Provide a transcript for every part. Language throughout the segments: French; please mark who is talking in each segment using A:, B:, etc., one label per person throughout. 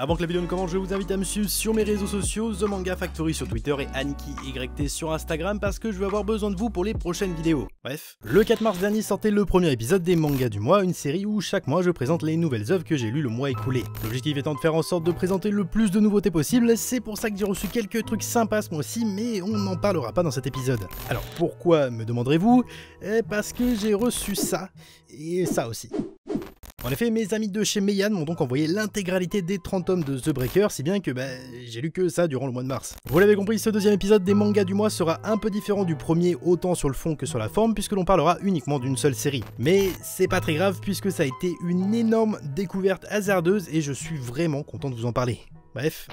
A: Avant que la vidéo ne commence, je vous invite à me suivre sur mes réseaux sociaux, The Manga Factory sur Twitter et AnikiYT sur Instagram parce que je vais avoir besoin de vous pour les prochaines vidéos. Bref, le 4 mars dernier sortait le premier épisode des mangas du mois, une série où chaque mois je présente les nouvelles œuvres que j'ai lues le mois écoulé. L'objectif étant de faire en sorte de présenter le plus de nouveautés possible, c'est pour ça que j'ai reçu quelques trucs sympas ce mois-ci, mais on n'en parlera pas dans cet épisode. Alors pourquoi, me demanderez-vous? Parce que j'ai reçu ça, et ça aussi. En effet, mes amis de chez Meian m'ont donc envoyé l'intégralité des 30 tomes de The Breaker, si bien que j'ai lu que ça durant le mois de mars. Vous l'avez compris, ce deuxième épisode des mangas du mois sera un peu différent du premier, autant sur le fond que sur la forme, puisque l'on parlera uniquement d'une seule série. Mais c'est pas très grave, puisque ça a été une énorme découverte hasardeuse, et je suis vraiment content de vous en parler. Bref...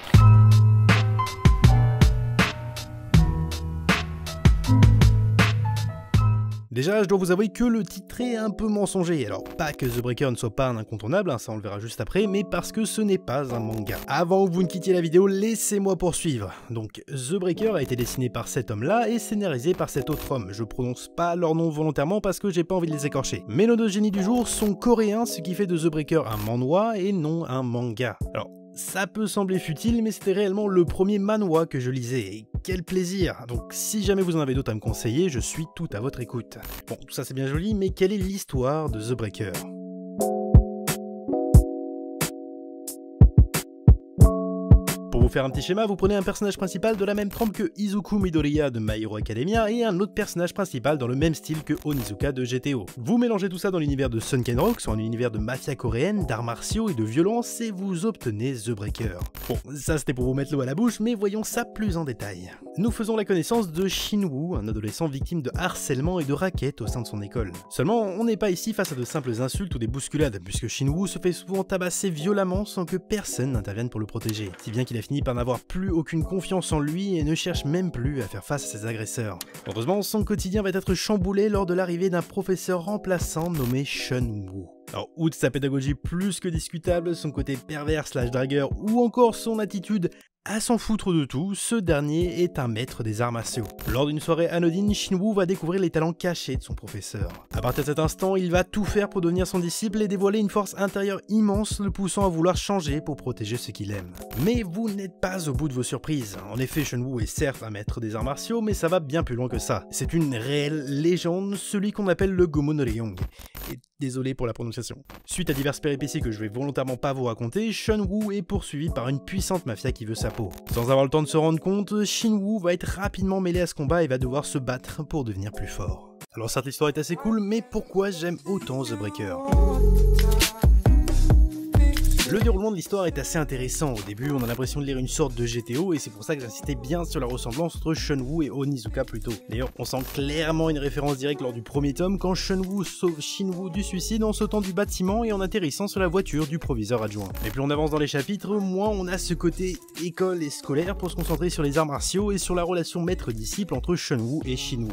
A: Déjà, je dois vous avouer que le titre est un peu mensonger, alors pas que The Breaker ne soit pas un incontournable, ça on le verra juste après, mais parce que ce n'est pas un manga. Avant que vous ne quittiez la vidéo, laissez-moi poursuivre. Donc, The Breaker a été dessiné par cet homme-là et scénarisé par cet autre homme. Je prononce pas leur nom volontairement parce que j'ai pas envie de les écorcher. Mais nos deux génies du jour sont coréens, ce qui fait de The Breaker un manhwa et non un manga. Alors, ça peut sembler futile, mais c'était réellement le premier manhwa que je lisais, et quel plaisir! Donc si jamais vous en avez d'autres à me conseiller, je suis tout à votre écoute. Bon, tout ça c'est bien joli, mais quelle est l'histoire de The Breaker? Pour vous faire un petit schéma, vous prenez un personnage principal de la même trempe que Izuku Midoriya de My Hero Academia et un autre personnage principal dans le même style que Onizuka de GTO. Vous mélangez tout ça dans l'univers de Sunken Rock, soit un univers de mafia coréenne, d'arts martiaux et de violence, et vous obtenez The Breaker. Bon, ça c'était pour vous mettre l'eau à la bouche, mais voyons ça plus en détail. Nous faisons la connaissance de Shinwoo, un adolescent victime de harcèlement et de raquettes au sein de son école. Seulement, on n'est pas ici face à de simples insultes ou des bousculades, puisque Shinwoo se fait souvent tabasser violemment sans que personne n'intervienne pour le protéger, si bien qu'il a fini par n'avoir plus aucune confiance en lui et ne cherche même plus à faire face à ses agresseurs. Heureusement, son quotidien va être chamboulé lors de l'arrivée d'un professeur remplaçant nommé Shunwoo. Alors, outre sa pédagogie plus que discutable, son côté pervers / dragueur ou encore son attitude à s'en foutre de tout, ce dernier est un maître des arts martiaux. Lors d'une soirée anodine, Shinwoo va découvrir les talents cachés de son professeur. À partir de cet instant, il va tout faire pour devenir son disciple et dévoiler une force intérieure immense, le poussant à vouloir changer pour protéger ce qu'il aime. Mais vous n'êtes pas au bout de vos surprises. En effet, Shinwoo est certes un maître des arts martiaux, mais ça va bien plus loin que ça. C'est une réelle légende, celui qu'on appelle le Gomu no Ryong. Et désolé pour la prononciation. Suite à diverses péripéties que je vais volontairement pas vous raconter, Shunwoo est poursuivi par une puissante mafia qui veut sa peau. Sans avoir le temps de se rendre compte, Shinwoo va être rapidement mêlé à ce combat et va devoir se battre pour devenir plus fort. Alors certes l'histoire est assez cool, mais pourquoi j'aime autant The Breaker ? Le déroulement de l'histoire est assez intéressant. Au début, on a l'impression de lire une sorte de GTO et c'est pour ça que j'insistais bien sur la ressemblance entre Shunwoo et Onizuka plus tôt. D'ailleurs, on sent clairement une référence directe lors du premier tome quand Shunwoo sauve Shinwoo du suicide en sautant du bâtiment et en atterrissant sur la voiture du proviseur adjoint. Et plus on avance dans les chapitres, moins on a ce côté école et scolaire pour se concentrer sur les arts martiaux et sur la relation maître-disciple entre Shunwoo et Shinwoo.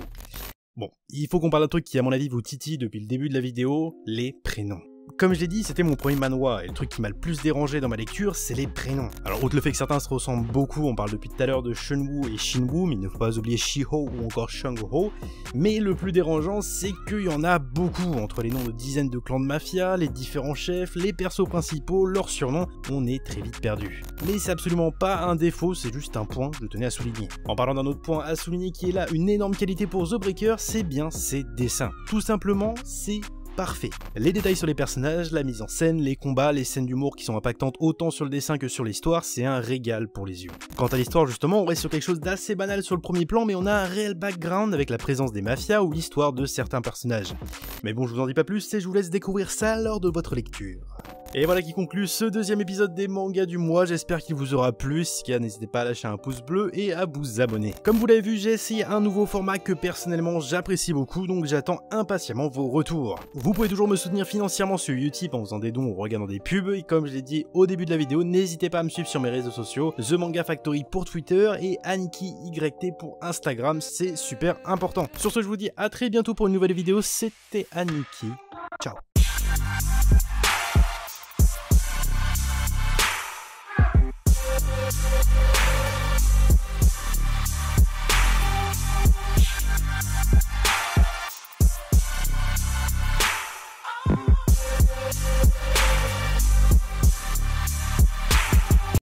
A: Bon, il faut qu'on parle d'un truc qui à mon avis vous titille depuis le début de la vidéo, les prénoms. Comme je l'ai dit, c'était mon premier manhwa, et le truc qui m'a le plus dérangé dans ma lecture, c'est les prénoms. Alors outre le fait que certains se ressemblent beaucoup, on parle depuis tout à l'heure de Shunwoo et Shinwoo, mais il ne faut pas oublier Shiho ou encore Shungho, mais le plus dérangeant, c'est qu'il y en a beaucoup, entre les noms de dizaines de clans de mafia, les différents chefs, les persos principaux, leurs surnoms, on est très vite perdu. Mais c'est absolument pas un défaut, c'est juste un point que je tenais à souligner. En parlant d'un autre point à souligner qui est là une énorme qualité pour The Breaker, c'est bien ses dessins. Tout simplement, c'est parfait. Les détails sur les personnages, la mise en scène, les combats, les scènes d'humour qui sont impactantes autant sur le dessin que sur l'histoire, c'est un régal pour les yeux. Quant à l'histoire justement, on reste sur quelque chose d'assez banal sur le premier plan, mais on a un réel background avec la présence des mafias ou l'histoire de certains personnages. Mais bon, je vous en dis pas plus et je vous laisse découvrir ça lors de votre lecture. Et voilà qui conclut ce deuxième épisode des mangas du mois, j'espère qu'il vous aura plu, si c'est le cas n'hésitez pas à lâcher un pouce bleu et à vous abonner. Comme vous l'avez vu, j'ai essayé un nouveau format que personnellement j'apprécie beaucoup, donc j'attends impatiemment vos retours. Vous pouvez toujours me soutenir financièrement sur Utip en faisant des dons ou en regardant des pubs, et comme je l'ai dit au début de la vidéo, n'hésitez pas à me suivre sur mes réseaux sociaux, The Manga Factory pour Twitter et AnikiYT pour Instagram, c'est super important. Sur ce, je vous dis à très bientôt pour une nouvelle vidéo, c'était Aniki, ciao.